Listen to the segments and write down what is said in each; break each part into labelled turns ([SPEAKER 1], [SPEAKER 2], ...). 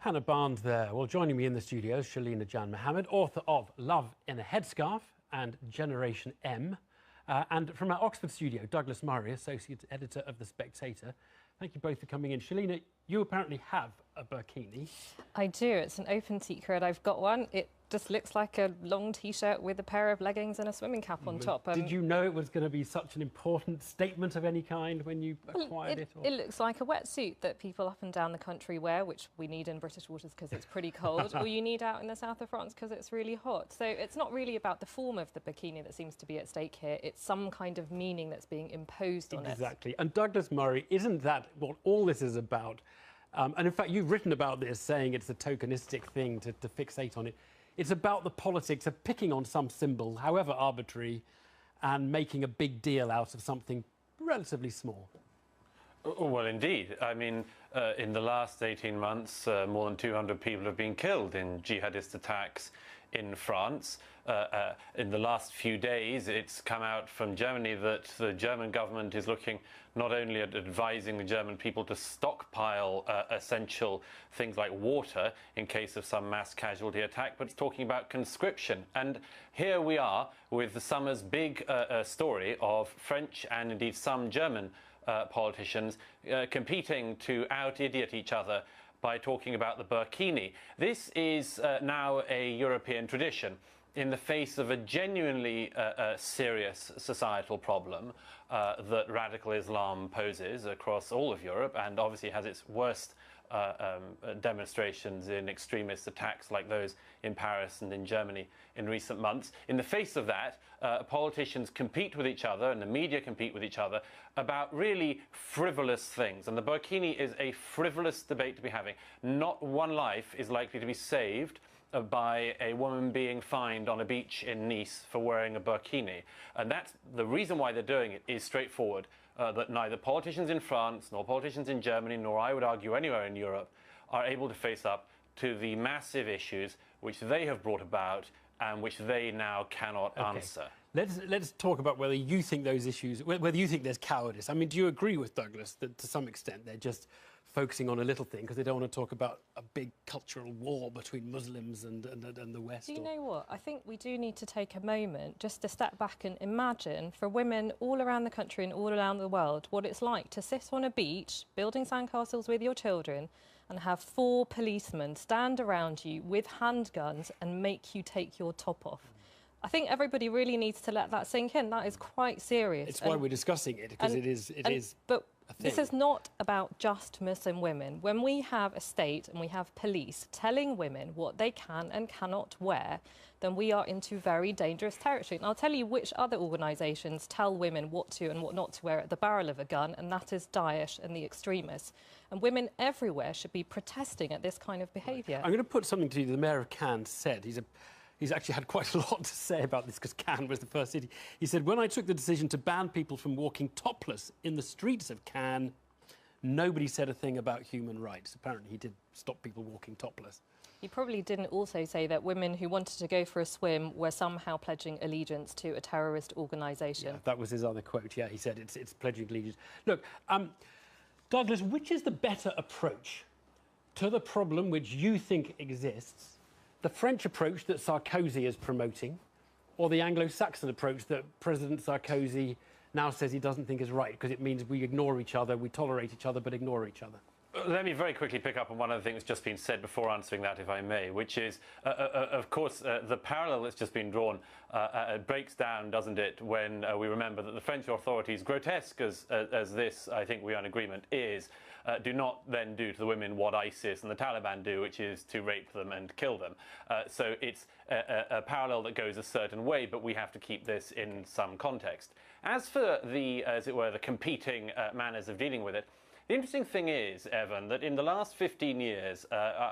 [SPEAKER 1] Hannah Barnes there. Well, joining me in the studio is Shalina Jan-Mohammed, author of Love in a Headscarf and Generation M. And from our Oxford studio, Douglas Murray, Associate Editor of The Spectator. Thank you both for coming in. Shalina, you apparently have a burkini.
[SPEAKER 2] I do. It's an open secret. I've got one. It just looks like a long T-shirt with a pair of leggings and a swimming cap on top.
[SPEAKER 1] Did you know it was going to be such an important statement of any kind when you acquired it?
[SPEAKER 2] It looks like a wetsuit that people up and down the country wear, which we need in British waters because it's pretty cold, or you need out in the south of France because it's really hot. So it's not really about the form of the bikini that seems to be at stake here. It's some kind of meaning that's being imposed on it.
[SPEAKER 1] Exactly. And Douglas Murray, isn't that what all this is about? And in fact, you've written about this, saying it's a tokenistic thing to fixate on it. It's about the politics of picking on some symbol, however arbitrary, and making a big deal out of something relatively small.
[SPEAKER 3] Well, indeed. I mean, in the last 18 months, more than 200 people have been killed in jihadist attacks in France. In the last few days, it's come out from Germany that the German government is looking not only at advising the German people to stockpile essential things like water in case of some mass casualty attack, but it's talking about conscription. And here we are with the summer's big story of French and indeed some German politicians competing to out-idiot each other by talking about the burkini. This is now a European tradition in the face of a genuinely serious societal problem that radical Islam poses across all of Europe, and obviously has its worst demonstrations in extremist attacks like those in Paris and in Germany in recent months. In the face of that, politicians compete with each other and the media compete with each other about really frivolous things. And the burkini is a frivolous debate to be having. Not one life is likely to be saved by a woman being fined on a beach in Nice for wearing a burkini. And that's the reason why they're doing it is straightforward. That neither politicians in France, nor politicians in Germany, nor I would argue anywhere in Europe, are able to face up to the massive issues which they have brought about and which they now cannot answer.
[SPEAKER 1] Let's talk about whether you think those issues, whether you think there's cowardice. I mean, do you agree with Douglas that to some extent they're just focusing on a little thing because they don't want to talk about a big cultural war between Muslims and the West?
[SPEAKER 2] Do you know what? I think we do need to take a moment just to step back and imagine for women all around the country and all around the world what it's like to sit on a beach building sandcastles with your children and have 4 policemen stand around you with handguns and make you take your top off. I think everybody really needs to let that sink in. That is quite serious.
[SPEAKER 1] It's why we're discussing it, because it is.
[SPEAKER 2] But this is not about just Muslim women. When we have a state and we have police telling women what they can and cannot wear, then we are into very dangerous territory. And I'll tell you which other organisations tell women what to and what not to wear at the barrel of a gun, and that is Daesh and the extremists. And women everywhere should be protesting at this kind of behaviour.
[SPEAKER 1] I'm going to put something to you the Mayor of Cannes said. He's actually had quite a lot to say about this because Cannes was the first city. He said, when I took the decision to ban people from walking topless in the streets of Cannes, nobody said a thing about human rights. Apparently he did stop people walking topless.
[SPEAKER 2] He probably didn't also say that women who wanted to go for a swim were somehow pledging allegiance to a terrorist organisation.
[SPEAKER 1] Yeah, that was his other quote. Yeah, he said it's pledging allegiance. Look, Douglas, which is the better approach to the problem which you think exists? The French approach that Sarkozy is promoting, or the Anglo-Saxon approach that President Sarkozy now says he doesn't think is right, because it means we ignore each other, we tolerate each other, but ignore each other?
[SPEAKER 3] Let me very quickly pick up on one of the things that's just been said before answering that, if I may, which is, of course, the parallel that's just been drawn breaks down, doesn't it, when we remember that the French authorities, grotesque as this, I think we are in agreement, is, do not then do to the women what ISIS and the Taliban do, which is to rape them and kill them. So it's a parallel that goes a certain way, but we have to keep this in some context. As for the, as it were, the competing manners of dealing with it, the interesting thing is, Evan, that in the last 15 years,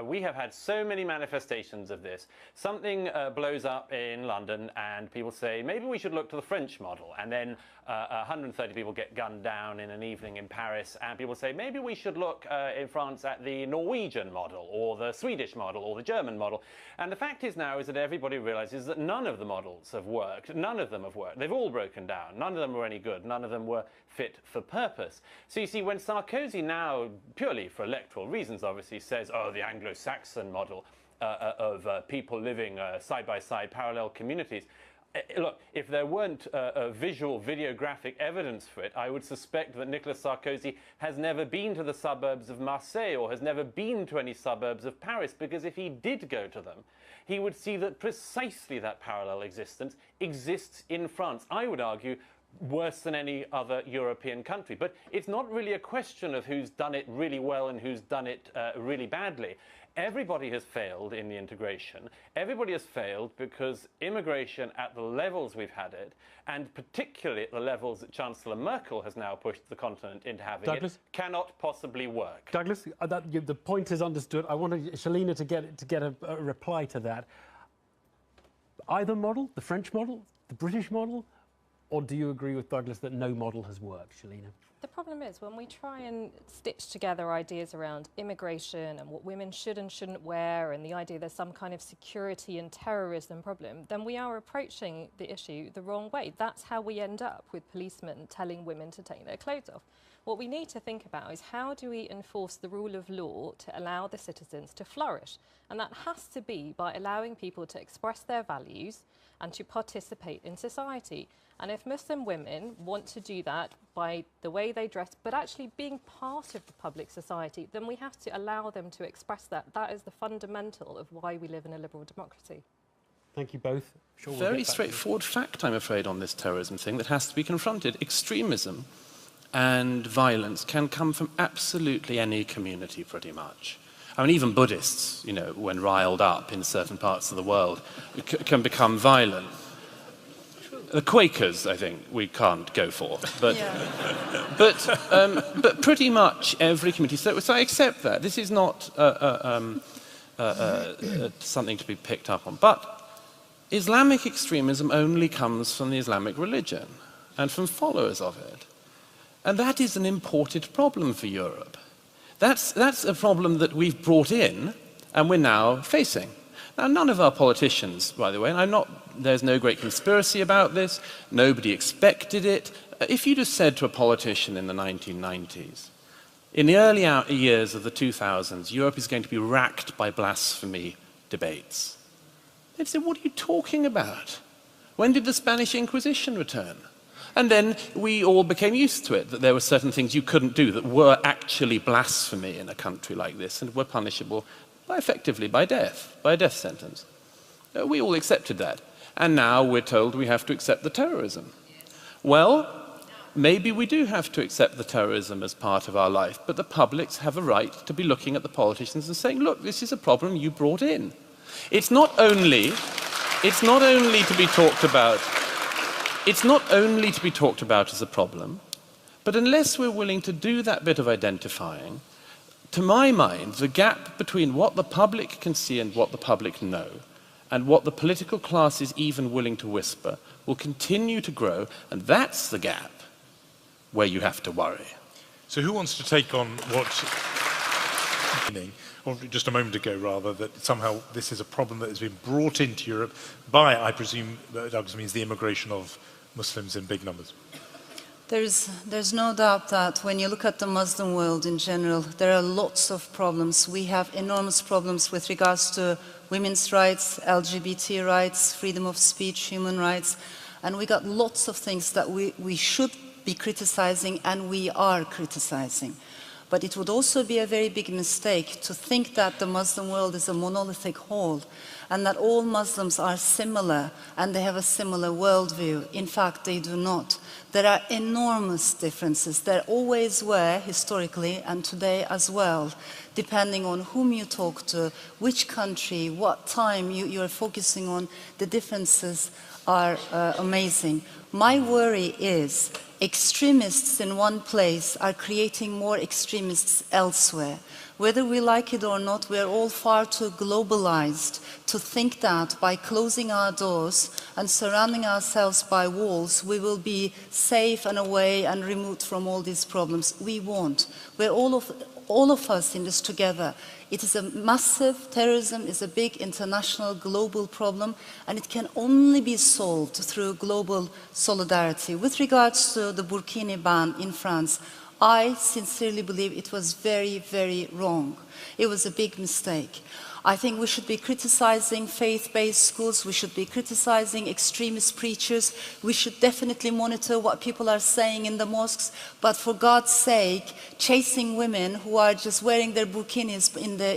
[SPEAKER 3] we have had so many manifestations of this. Something blows up in London and people say, maybe we should look to the French model. And then 130 people get gunned down in an evening in Paris. And people say, maybe we should look in France at the Norwegian model or the Swedish model or the German model. And the fact is now is that everybody realizes that none of the models have worked. None of them have worked. They've all broken down. None of them were any good. None of them were fit for purpose. So you see, when Sarkozy Sarkozy now, purely for electoral reasons, obviously, says, oh, the Anglo-Saxon model of people living side by side, parallel communities. Look, if there weren't visual, videographic evidence for it, I would suspect that Nicolas Sarkozy has never been to the suburbs of Marseille or has never been to any suburbs of Paris, because if he did go to them, he would see that precisely that parallel existence exists in France. I would argue worse than any other European country. But it's not really a question of who's done it really well and who's done it really badly. Everybody has failed in the integration. Everybody has failed because immigration at the levels we've had it, and particularly at the levels that Chancellor Merkel has now pushed the continent into having
[SPEAKER 1] Douglas?
[SPEAKER 3] it, cannot possibly work.
[SPEAKER 1] Douglas, the point is understood. I wanted Shalina to get a reply to that. Either model, the French model, the British model, or do you agree with Douglas that no model has worked, Shalina?
[SPEAKER 2] The problem is when we try and stitch together ideas around immigration and what women should and shouldn't wear and the idea there's some kind of security and terrorism problem, then we are approaching the issue the wrong way. That's how we end up with policemen telling women to take their clothes off. What we need to think about is how do we enforce the rule of law to allow the citizens to flourish? And that has to be by allowing people to express their values and to participate in society. And if Muslim women want to do that by the way they dress, but actually being part of the public society, then we have to allow them to express that. That is the fundamental of why we live in a liberal democracy.
[SPEAKER 1] Thank you both. Sure,
[SPEAKER 4] Very straightforward fact, I'm afraid, on this terrorism thing that has to be confronted. Extremism and violence can come from absolutely any community, pretty much. I mean, even Buddhists, you know, when riled up in certain parts of the world, can become violent. The Quakers, I think, we can't go for, but but pretty much every community. So I accept that. This is not something to be picked up on. But Islamic extremism only comes from the Islamic religion and from followers of it, and that is an imported problem for Europe. That's a problem that we've brought in, and we're now facing. Now, none of our politicians, by the way, and there's no great conspiracy about this, nobody expected it. If you'd have said to a politician in the 1990s, in the early years of the 2000s, Europe is going to be racked by blasphemy debates, they'd say, what are you talking about? When did the Spanish Inquisition return? And then we all became used to it, that there were certain things you couldn't do that were actually blasphemy in a country like this and were punishable effectively by death, by a death sentence. We all accepted that. And now we're told we have to accept the terrorism. Well, maybe we do have to accept the terrorism as part of our life, but the publics have a right to be looking at the politicians and saying, look, this is a problem you brought in. It's not only to be talked about, it's not only to be talked about as a problem, but unless we're willing to do that bit of identifying, to my mind, the gap between what the public can see and what the public know, and what the political class is even willing to whisper, will continue to grow, and that's the gap where you have to worry.
[SPEAKER 5] So who wants to take on what, or just a moment ago rather, that somehow this is a problem that has been brought into Europe by, I presume, Douglas means the immigration of Muslims in big numbers?
[SPEAKER 6] There's no doubt that when you look at the Muslim world in general, there are lots of problems. We have enormous problems with regards to women's rights, LGBT rights, freedom of speech, human rights, and we got lots of things that we should be criticizing, and we are criticizing. But it would also be a very big mistake to think that the Muslim world is a monolithic whole and that all Muslims are similar and they have a similar worldview. In fact, they do not. There are enormous differences. There always were, historically, and today as well, depending on whom you talk to, which country, what time you are focusing on. The differences are amazing. My worry is extremists in one place are creating more extremists elsewhere. Whether we like it or not, we are all far too globalized to think that by closing our doors and surrounding ourselves by walls, we will be safe and away and removed from all these problems. We won't. We're all of us in this together. It is a massive, terrorism is a big international global problem, and it can only be solved through global solidarity. With regards to the burkini ban in France, I sincerely believe it was very, very wrong. It was a big mistake. I think we should be criticizing faith-based schools, we should be criticizing extremist preachers, we should definitely monitor what people are saying in the mosques, but for God's sake, chasing women who are just wearing their burkinis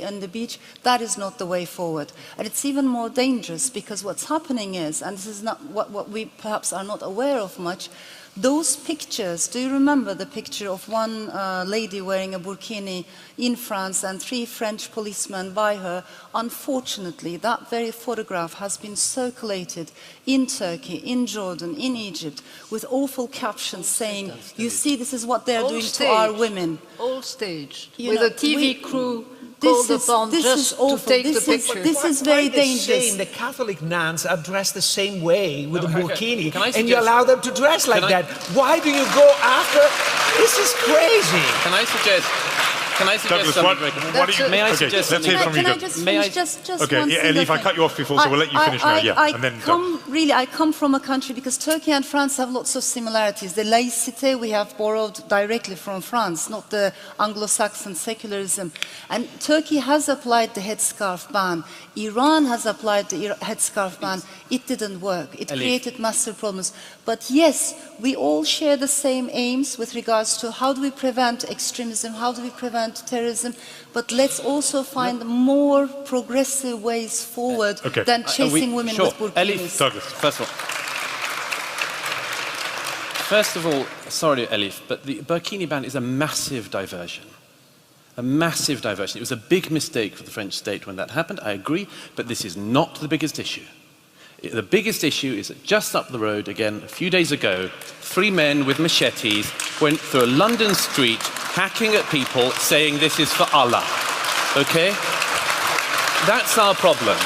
[SPEAKER 6] on the beach, that is not the way forward. And it's even more dangerous because what's happening is, and this is not what we perhaps are not aware of much, those pictures, do you remember the picture of one lady wearing a burkini in France and 3 French policemen by her? Unfortunately, that very photograph has been circulated in Turkey, in Jordan, in Egypt, with awful captions saying, you see, this is what they're doing to our women.
[SPEAKER 7] All staged,
[SPEAKER 6] You
[SPEAKER 7] with
[SPEAKER 6] know,
[SPEAKER 7] a TV crew
[SPEAKER 6] this
[SPEAKER 7] called upon just to take the picture.
[SPEAKER 6] This is very dangerous.
[SPEAKER 8] The Catholic nuns are dressed the same way with a burkini,
[SPEAKER 4] Can I
[SPEAKER 8] and you
[SPEAKER 4] suggest-
[SPEAKER 8] allow them to dress like
[SPEAKER 4] Can I-
[SPEAKER 8] that. Why do you go after? This is crazy.
[SPEAKER 4] Can I suggest
[SPEAKER 5] Douglas,
[SPEAKER 4] something?
[SPEAKER 5] what do you...
[SPEAKER 4] May I
[SPEAKER 5] okay,
[SPEAKER 4] suggest
[SPEAKER 5] let's hear
[SPEAKER 4] something?
[SPEAKER 5] from you,
[SPEAKER 6] Can I
[SPEAKER 5] Doug.
[SPEAKER 6] just
[SPEAKER 4] May I-
[SPEAKER 6] finish just
[SPEAKER 5] Okay,
[SPEAKER 6] one
[SPEAKER 5] yeah,
[SPEAKER 6] single
[SPEAKER 5] Elif, I
[SPEAKER 6] thing?
[SPEAKER 5] cut you off before, so we'll let you finish now, yeah, and then
[SPEAKER 6] I come from a country, because Turkey and France have lots of similarities. The laïcité we have borrowed directly from France, not the Anglo-Saxon secularism. And Turkey has applied the headscarf ban. Iran has applied the headscarf ban. It didn't work. It
[SPEAKER 4] Elif.
[SPEAKER 6] created massive problems. But yes, we all share the same aims with regards to how do we prevent extremism, how do we prevent terrorism, but let's also find more progressive ways forward
[SPEAKER 5] Okay.
[SPEAKER 6] than chasing women
[SPEAKER 4] sure.
[SPEAKER 6] with burkinis.
[SPEAKER 4] Elif,
[SPEAKER 5] Douglas.
[SPEAKER 4] First of all, sorry, Elif, but the burkini ban is a massive diversion. A massive diversion. It was a big mistake for the French state when that happened, I agree, but this is not the biggest issue. The biggest issue is that just up the road, again, a few days ago, 3 men with machetes went through a London street hacking at people saying this is for Allah. Okay? That's our problem.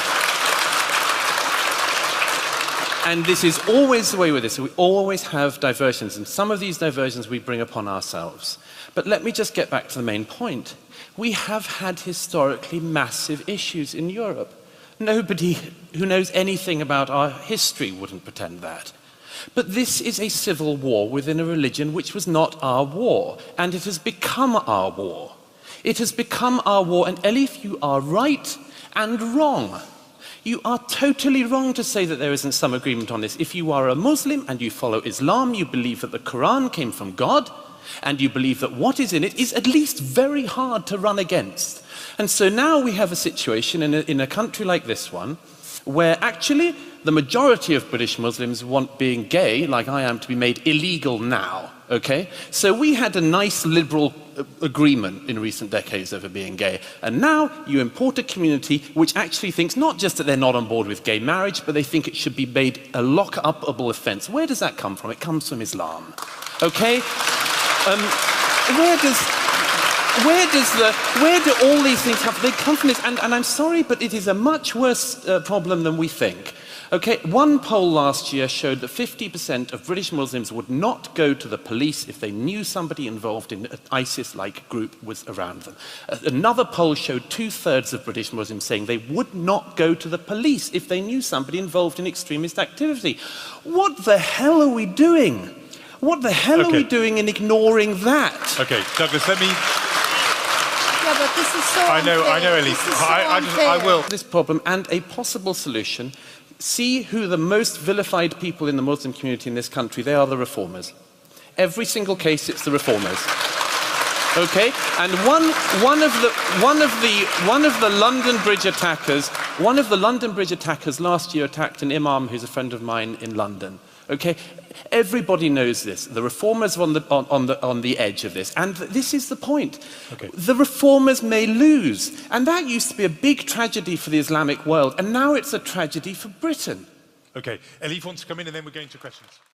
[SPEAKER 4] And this is always the way with this. We always have diversions, and some of these diversions we bring upon ourselves. But let me just get back to the main point. We have had historically massive issues in Europe. Nobody who knows anything about our history wouldn't pretend that. But this is a civil war within a religion which was not our war, and it has become our war. It has become our war, and Elif, you are right and wrong. You are totally wrong to say that there isn't some agreement on this. If you are a Muslim and you follow Islam, you believe that the Quran came from God, and you believe that what is in it is at least very hard to run against. And so now we have a situation in a country like this one, where actually the majority of British Muslims want being gay, like I am, to be made illegal now, okay? So we had a nice liberal agreement in recent decades over being gay, and now you import a community which actually thinks not just that they're not on board with gay marriage, but they think it should be made a lock-upable offence. Where does that come from? It comes from Islam, okay? Where do all these things come from? They come from this, and I'm sorry, but it is a much worse problem than we think. Okay, one poll last year showed that 50% of British Muslims would not go to the police if they knew somebody involved in an ISIS-like group was around them. Another poll showed 2/3 of British Muslims saying they would not go to the police if they knew somebody involved in extremist activity. What the hell are we doing? What the hell are we doing in ignoring that?
[SPEAKER 5] Okay, Douglas, let me...
[SPEAKER 6] Yeah, but this is so
[SPEAKER 5] I know,
[SPEAKER 6] unfair.
[SPEAKER 5] Elif.
[SPEAKER 6] This is so
[SPEAKER 5] I
[SPEAKER 6] unfair.
[SPEAKER 5] will...
[SPEAKER 4] This problem and a possible solution. See who the most vilified people in the Muslim community in this country, they are the reformers. Every single case, it's the reformers. Okay? And one of the London Bridge attackers last year attacked an imam who's a friend of mine in London. Okay? Everybody knows this. The reformers are on the edge of this. And this is the point.
[SPEAKER 5] Okay.
[SPEAKER 4] The reformers may lose. And that used to be a big tragedy for the Islamic world. And now it's a tragedy for Britain.
[SPEAKER 5] Okay, Elif wants to come in and then we're going to questions.